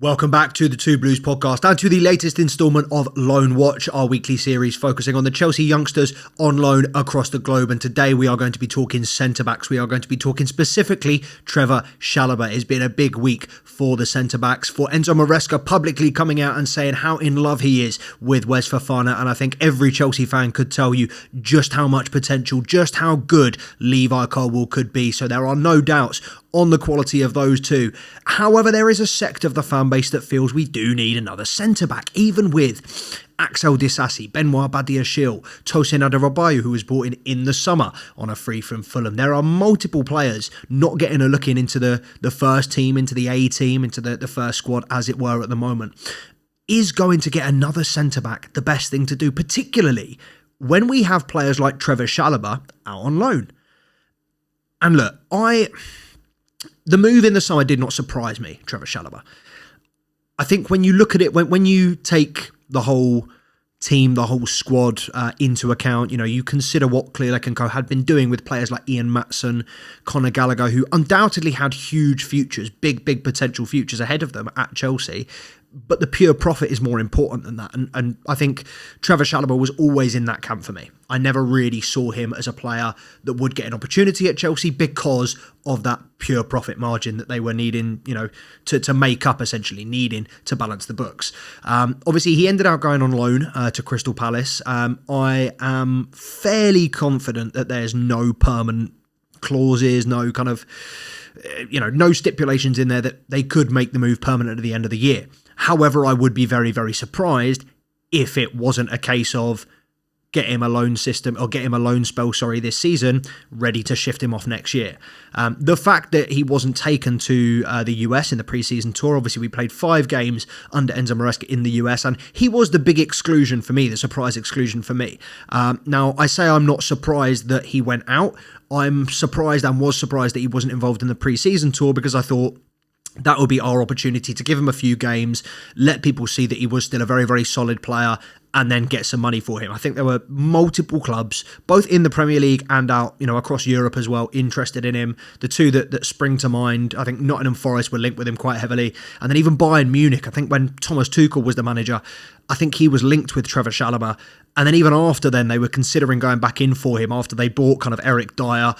Welcome back to the Two Blues podcast and to the latest instalment of Loan Watch, our weekly series focusing on the Chelsea youngsters on loan across the globe. And today we are going to be talking centre-backs. We are going to be talking specifically Trevoh Chalobah. It's been a big week for the centre-backs, for Enzo Maresca publicly coming out and saying how in love he is with Wes Fofana. And I think every Chelsea fan could tell you just how much potential, just how good Levi Colwill could be. So there are no doubts on the quality of those two. However, there is a sect of the fan base that feels we do need another centre-back, even with Axel Disasi, Benoit Badiashile, Tosin Adarabioyo, who was brought in the summer on a free from Fulham. There are multiple players not getting a look into the first team, into the A team, into the first squad, as it were, at the moment. Is going to get another centre-back the best thing to do, particularly when we have players like Trevoh Chalobah out on loan? And look, the move in the summer did not surprise me, Trevoh Chalobah. I think when you look at it, when you take the whole team, the whole squad into account, you consider what Clearlake and Co had been doing with players like Ian Maatson, Conor Gallagher, who undoubtedly had huge futures, big potential futures ahead of them at Chelsea. But the pure profit is more important than that. And I think Trevoh Chalobah was always in that camp for me. I never really saw him as a player that would get an opportunity at Chelsea because of that pure profit margin that they were needing, to make up, essentially, needing to balance the books. Obviously, he ended up going on loan to Crystal Palace. I am fairly confident that there's no permanent clauses, no kind of, no stipulations in there that they could make the move permanent at the end of the year. However, I would be very, very surprised if it wasn't a case of get him a loan spell, this season, ready to shift him off next year. The fact that he wasn't taken to the US in the preseason tour, obviously we played 5 games under Enzo Maresca in the US, and he was the big exclusion for me, the surprise exclusion for me. Now, I say I'm not surprised that he went out. I'm surprised and was surprised that he wasn't involved in the preseason tour, because I thought that would be our opportunity to give him a few games, let people see that he was still a very, very solid player, and then get some money for him. I think there were multiple clubs, both in the Premier League and out, across Europe as well, interested in him. The two that spring to mind, I think Nottingham Forest were linked with him quite heavily. And then even Bayern Munich, I think when Thomas Tuchel was the manager, I think he was linked with Trevoh Chalobah. And then even after then, they were considering going back in for him after they bought kind of Eric Dyer,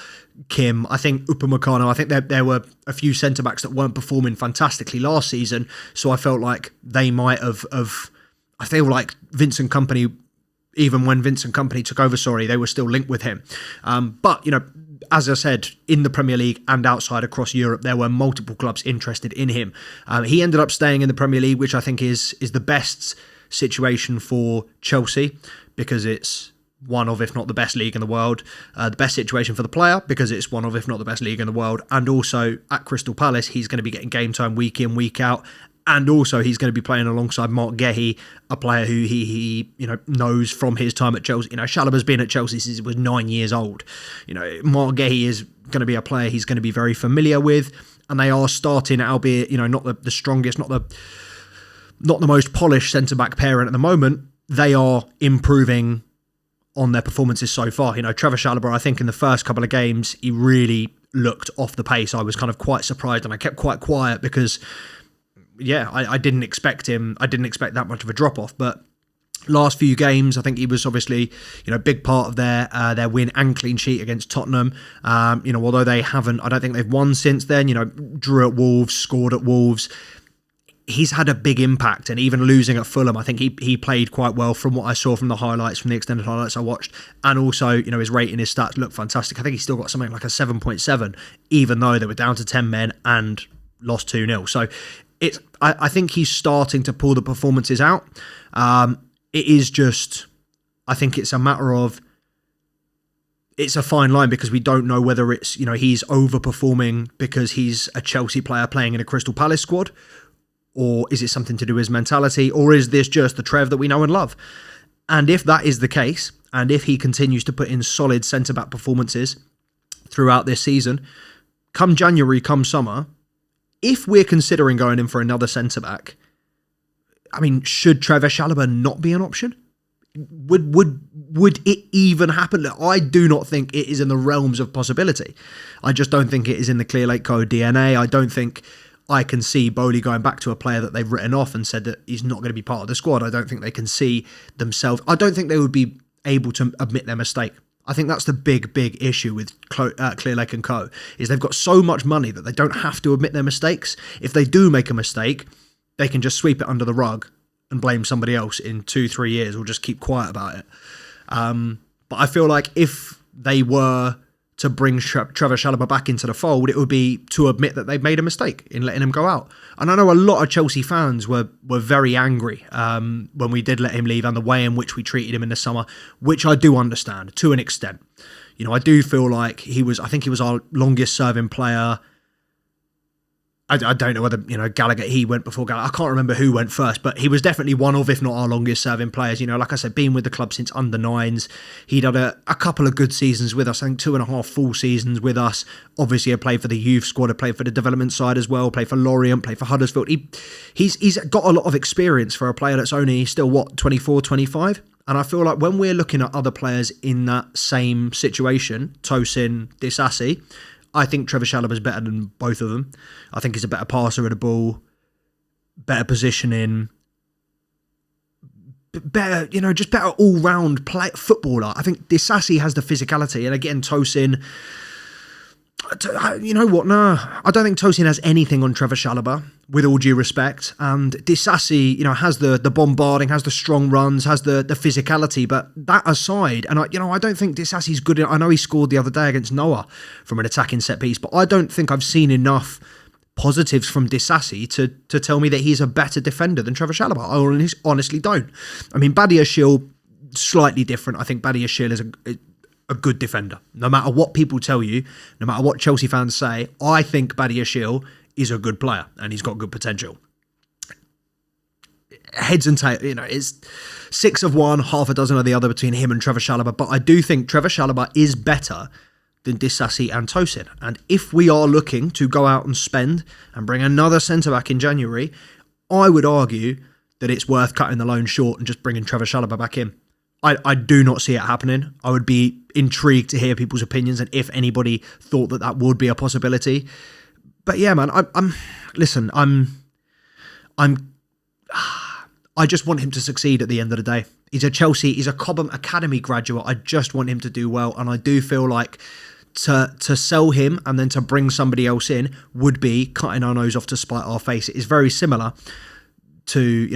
Kim, I think Upamecano. I think there were a few centre-backs that weren't performing fantastically last season. So I felt like they might have I feel like Vincent Kompany, even when Vincent Kompany took over, they were still linked with him. But, as I said, in the Premier League and outside across Europe, there were multiple clubs interested in him. He ended up staying in the Premier League, which I think is the best situation for Chelsea, because it's one of, if not the best league in the world. The best situation for the player, because it's one of, if not the best league in the world. And also at Crystal Palace, he's going to be getting game time week in, week out. And also he's going to be playing alongside Mark Gehi, a player who he knows from his time at Chelsea. Chalobah's been at Chelsea since he was 9 years old. Mark Gehi is going to be a player he's going to be very familiar with. And they are starting, albeit, not the strongest, not the most polished centre-back pairing at the moment. They are improving on their performances so far. Trevoh Chalobah, I think in the first couple of games, he really looked off the pace. I was kind of quite surprised, and I kept quite quiet because, I didn't expect him. I didn't expect that much of a drop-off. But last few games, I think he was obviously, a big part of their win and clean sheet against Tottenham. Although they haven't, I don't think they've won since then. Drew at Wolves, scored at Wolves. He's had a big impact, and even losing at Fulham, I think he played quite well from what I saw from the highlights, from the extended highlights I watched. And also, his rating, his stats look fantastic. I think he's still got something like a 7.7, even though they were down to 10 men and lost 2-0. So I think he's starting to pull the performances out. It is just, I think it's a matter of, it's a fine line, because we don't know whether it's, he's overperforming because he's a Chelsea player playing in a Crystal Palace squad, or is it something to do with his mentality, or is this just the Trev that we know and love? And if that is the case, and if he continues to put in solid centre-back performances throughout this season, come January, come summer, if we're considering going in for another centre-back, should Trevoh Chalobah not be an option? Would it even happen? I do not think it is in the realms of possibility. I just don't think it is in the Clearlake Co DNA. I don't think I can see Bowley going back to a player that they've written off and said that he's not going to be part of the squad. I don't think they can see themselves. I don't think they would be able to admit their mistake. I think that's the big issue with Clear Lake and Co. is they've got so much money that they don't have to admit their mistakes. If they do make a mistake, they can just sweep it under the rug and blame somebody else in 2-3 years or just keep quiet about it. But I feel like if they were to bring Trevoh Chalobah back into the fold, it would be to admit that they've made a mistake in letting him go out. And I know a lot of Chelsea fans were very angry when we did let him leave and the way in which we treated him in the summer, which I do understand to an extent. You know, I do feel like I think he was our longest serving player. I don't know whether, Gallagher, he went before Gallagher. I can't remember who went first, but he was definitely one of, if not our longest serving players. Like I said, been with the club since under 9s. He'd had a couple of good seasons with us. I think 2.5 full seasons with us. Obviously, had played for the youth squad, had played for the development side as well, played for Lorient, played for Huddersfield. He's got a lot of experience for a player that's only still, 24, 25? And I feel like when we're looking at other players in that same situation, Tosin, Disasi, I think Trevoh Chalobah is better than both of them. I think he's a better passer of the ball, better positioning, better, just better all-round footballer. I think Disasi has the physicality. And again, Tosin, you know what? No, I don't think Tosin has anything on Trevoh Chalobah, with all due respect. And Disasi, has the bombarding, has the strong runs, has the physicality. But that aside, and I don't think Disasi's good. I know he scored the other day against Noah from an attacking set piece, but I don't think I've seen enough positives from Disasi to tell me that he's a better defender than Trevoh Chalobah. I honestly don't. I mean, Badiashile, slightly different. I think Badiashile is a good defender. No matter what people tell you, no matter what Chelsea fans say, I think Badiashile is a good player and he's got good potential. Heads and tails, it's 6 of one, half a dozen of the other between him and Trevoh Chalobah. But I do think Trevoh Chalobah is better than Disasi and Tosin. And if we are looking to go out and spend and bring another centre-back in January, I would argue that it's worth cutting the loan short and just bringing Trevoh Chalobah back in. I do not see it happening. I would be intrigued to hear people's opinions and if anybody thought that would be a possibility. But yeah, man, I just want him to succeed at the end of the day. He's a Cobham Academy graduate. I just want him to do well. And I do feel like to sell him and then to bring somebody else in would be cutting our nose off to spite our face. It is very similar to,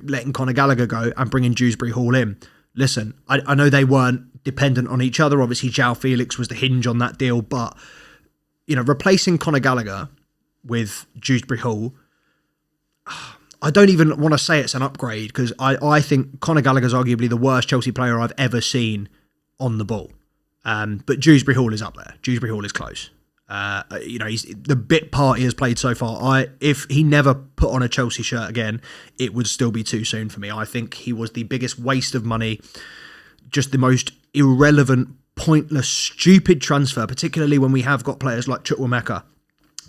letting Conor Gallagher go and bringing Dewsbury Hall in. Listen, I know they weren't dependent on each other. Obviously, João Felix was the hinge on that deal. But, replacing Conor Gallagher with Dewsbury Hall, I don't even want to say it's an upgrade because I think Conor Gallagher's arguably the worst Chelsea player I've ever seen on the ball. But Dewsbury Hall is up there. Dewsbury Hall is close. He's the bit part he has played so far. If he never put on a Chelsea shirt again, it would still be too soon for me. I think he was the biggest waste of money, just the most irrelevant, pointless, stupid transfer, particularly when we have got players like Chukwuemeka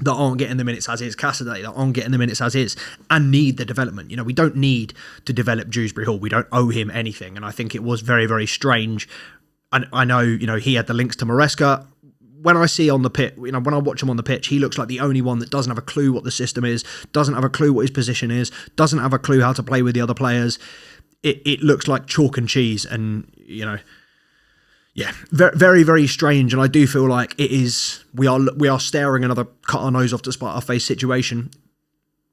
that aren't getting the minutes as is, Cassidy that aren't getting the minutes as is, and need the development. We don't need to develop Dewsbury Hall. We don't owe him anything, and I think it was very, very strange. And I know, he had the links to Maresca. When I see on the pitch, when I watch him on the pitch, he looks like the only one that doesn't have a clue what the system is, doesn't have a clue what his position is, doesn't have a clue how to play with the other players. It looks like chalk and cheese, and yeah, very, very, very strange. And I do feel like it is. We are staring another cut our nose off to spite our face situation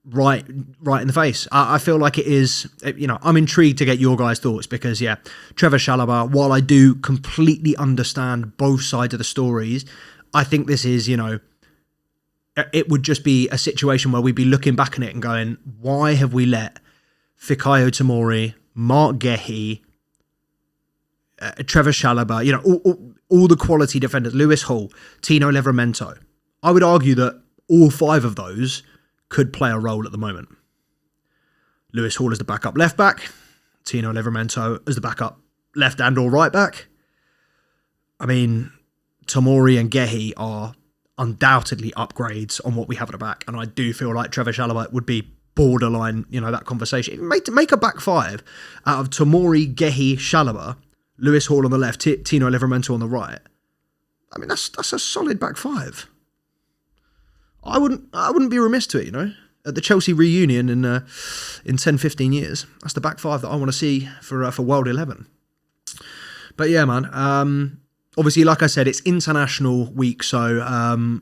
right in the face. I feel like it is. I'm intrigued to get your guys' thoughts because Trevoh Chalobah, while I do completely understand both sides of the stories, I think this is it would just be a situation where we'd be looking back on it and going, why have we let Fikayo Tomori, Mark Gehi, Trevoh Chalobah, all the quality defenders, Lewis Hall, Tino Livramento. I would argue that all 5 of those could play a role at the moment. Lewis Hall as the backup left back, Tino Livramento as the backup left and or right back. I mean, Tomori and Gehi are undoubtedly upgrades on what we have at the back, and I do feel like Trevoh Chalobah would be borderline, that conversation. Make a back 5 out of Tomori, Gehi, Chalobah, Lewis Hall on the left, Tino Livramento on the right. I mean, that's a solid back 5. I wouldn't be remiss to it, at the Chelsea reunion in 10, 15 years. That's the back five that I want to see for World 11. But yeah, man. Obviously, like I said, it's international week, so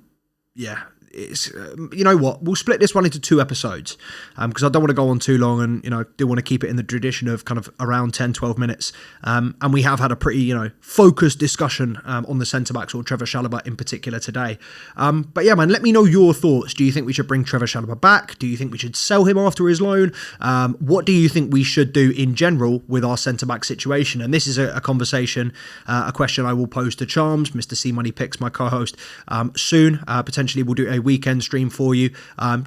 yeah. It's you know what, we'll split this one into 2 episodes because I don't want to go on too long, and do want to keep it in the tradition of kind of around 10-12 minutes, and we have had a pretty focused discussion on the centre backs, or Trevoh Chalobah in particular today, but yeah, man, let me know your thoughts. Do you think we should bring Trevoh Chalobah back? Do you think we should sell him after his loan? What do you think we should do in general with our centre back situation? And this is a conversation, a question I will pose to Charms, Mr. C Money Picks, my co-host, soon. Potentially we'll do a weekend stream for you,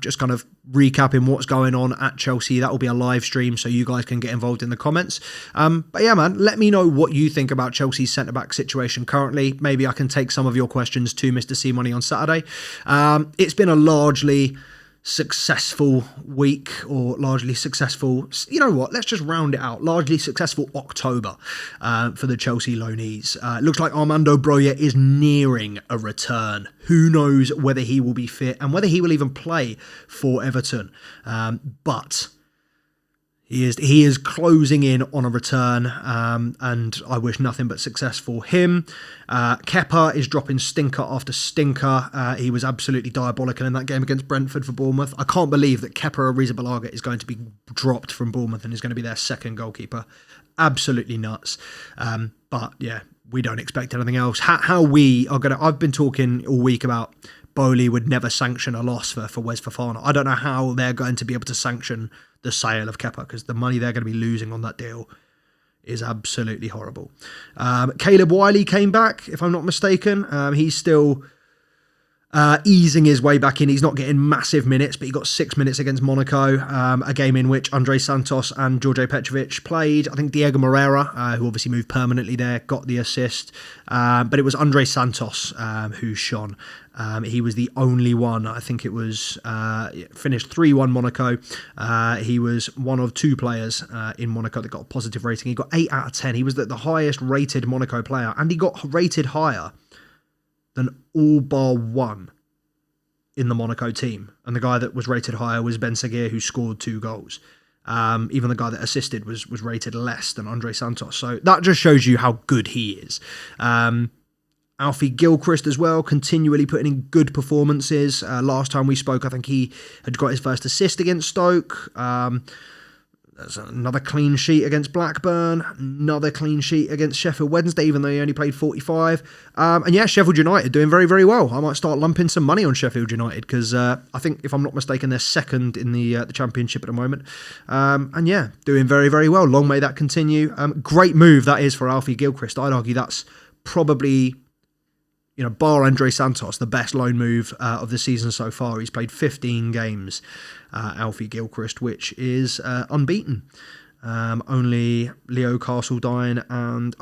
just kind of recapping what's going on at Chelsea. That will be a live stream, so you guys can get involved in the comments. But yeah, man, let me know what you think about Chelsea's centre-back situation currently. Maybe I can take some of your questions to Mr. C Money on Saturday. It's been a largely successful week, or largely successful, let's just round it out, largely successful October for the Chelsea loanees. Looks like Armando Broja is nearing a return. Who knows whether he will be fit and whether he will even play for Everton, but he is closing in on a return, and I wish nothing but success for him. Kepa is dropping stinker after stinker. He was absolutely diabolical in that game against Brentford for Bournemouth. I can't believe that Kepa Arrizabalaga is going to be dropped from Bournemouth and is going to be their second goalkeeper. Absolutely nuts. But yeah, we don't expect anything else. How we are going to... I've been talking all week about Bowley would never sanction a loss for Wes Fofana. I don't know how they're going to be able to sanction the sale of Kepa, because the money they're going to be losing on that deal is absolutely horrible. Caleb Wiley came back, if I'm not mistaken. He's still easing his way back in. He's not getting massive minutes, but he got 6 minutes against Monaco, a game in which Andre Santos and George Petrovic played. I think Diego Moreira, who obviously moved permanently there, got the assist, but it was Andre Santos who shone. He was the only one. I think it was finished 3-1 Monaco. He was one of 2 players in Monaco that got a positive rating. He got 8 out of 10. He was the highest rated Monaco player, and he got rated higher than all bar one in the Monaco team. And the guy that was rated higher was Ben Seguir, who scored 2 goals. Even the guy that assisted was rated less than Andre Santos. So that just shows you how good he is. Alfie Gilchrist as well, continually putting in good performances. Last time we spoke, I think he had got his first assist against Stoke. There's another clean sheet against Blackburn, another clean sheet against Sheffield Wednesday, even though he only played 45. And yeah, Sheffield United doing very, very well. I might start lumping some money on Sheffield United, because I think, if I'm not mistaken, they're second in the Championship at the moment. And yeah, doing very, very well. Long may that continue. Great move that is for Alfie Gilchrist. I'd argue that's probably, bar Andre Santos, the best loan move of the season so far. He's played 15 games, Alfie Gilchrist, which is unbeaten. Only Leo Castledine and...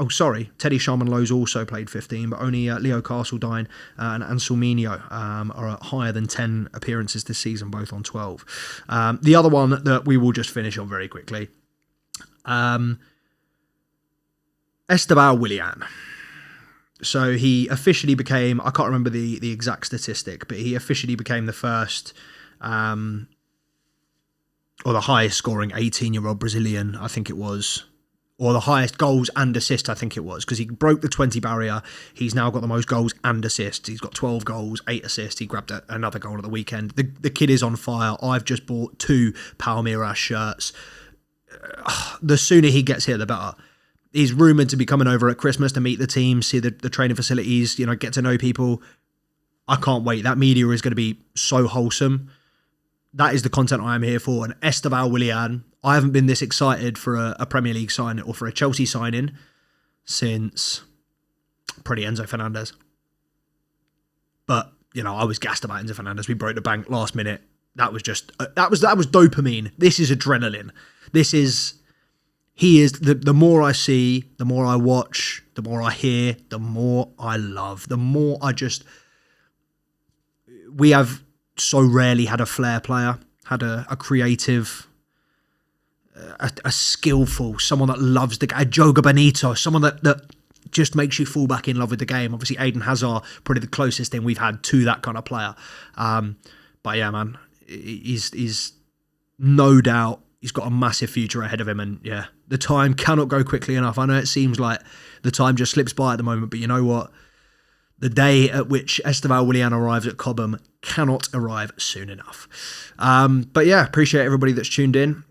Teddy Sharman-Lowe's also played 15, but only Leo Castledine and Anselminho are at higher than 10 appearances this season, both on 12. The other one that we will just finish on very quickly, Estevao Willian. So he officially became, I can't remember the exact statistic, but he officially became the first, or the highest scoring 18-year-old Brazilian, I think it was, or the highest goals and assists, I think it was, because he broke the 20 barrier. He's now got the most goals and assists. He's got 12 goals, 8 assists. He grabbed another goal at the weekend. The kid is on fire. I've just bought 2 Palmeiras shirts. The sooner he gets here, the better. He's rumoured to be coming over at Christmas to meet the team, see the training facilities, get to know people. I can't wait. That media is going to be so wholesome. That is the content I am here for. And Estevao Willian, I haven't been this excited for a Premier League signing or for a Chelsea signing since probably Enzo Fernandez. But, I was gassed about Enzo Fernandez. We broke the bank last minute. That was just, that was dopamine. This is adrenaline. He is, the more I see, the more I watch, the more I hear, the more I love, the more we have so rarely had a flair player, had a creative, a skillful, someone that loves the game, a Joga Bonito, someone that just makes you fall back in love with the game. Obviously, Eden Hazard, probably the closest thing we've had to that kind of player. But yeah, man, he's no doubt he's got a massive future ahead of him. And yeah, the time cannot go quickly enough. I know it seems like the time just slips by at the moment, but you know what? The day at which Estevao Willian arrives at Cobham cannot arrive soon enough. But yeah, appreciate everybody that's tuned in.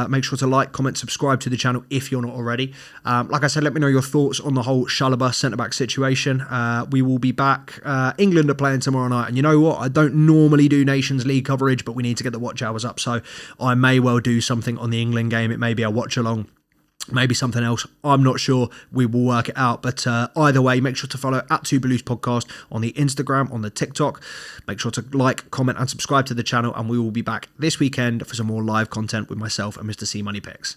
Make sure to like, comment, subscribe to the channel if you're not already. Like I said, let me know your thoughts on the whole Chalobah centre-back situation. We will be back. England are playing tomorrow night. And you know what? I don't normally do Nations League coverage, but we need to get the watch hours up. So I may well do something on the England game. It may be a watch-along. Maybe something else. I'm not sure. We will work it out. But either way, make sure to follow @2blues podcast on the Instagram, on the TikTok. Make sure to like, comment, and subscribe to the channel. And we will be back this weekend for some more live content with myself and Mr. C Money Picks.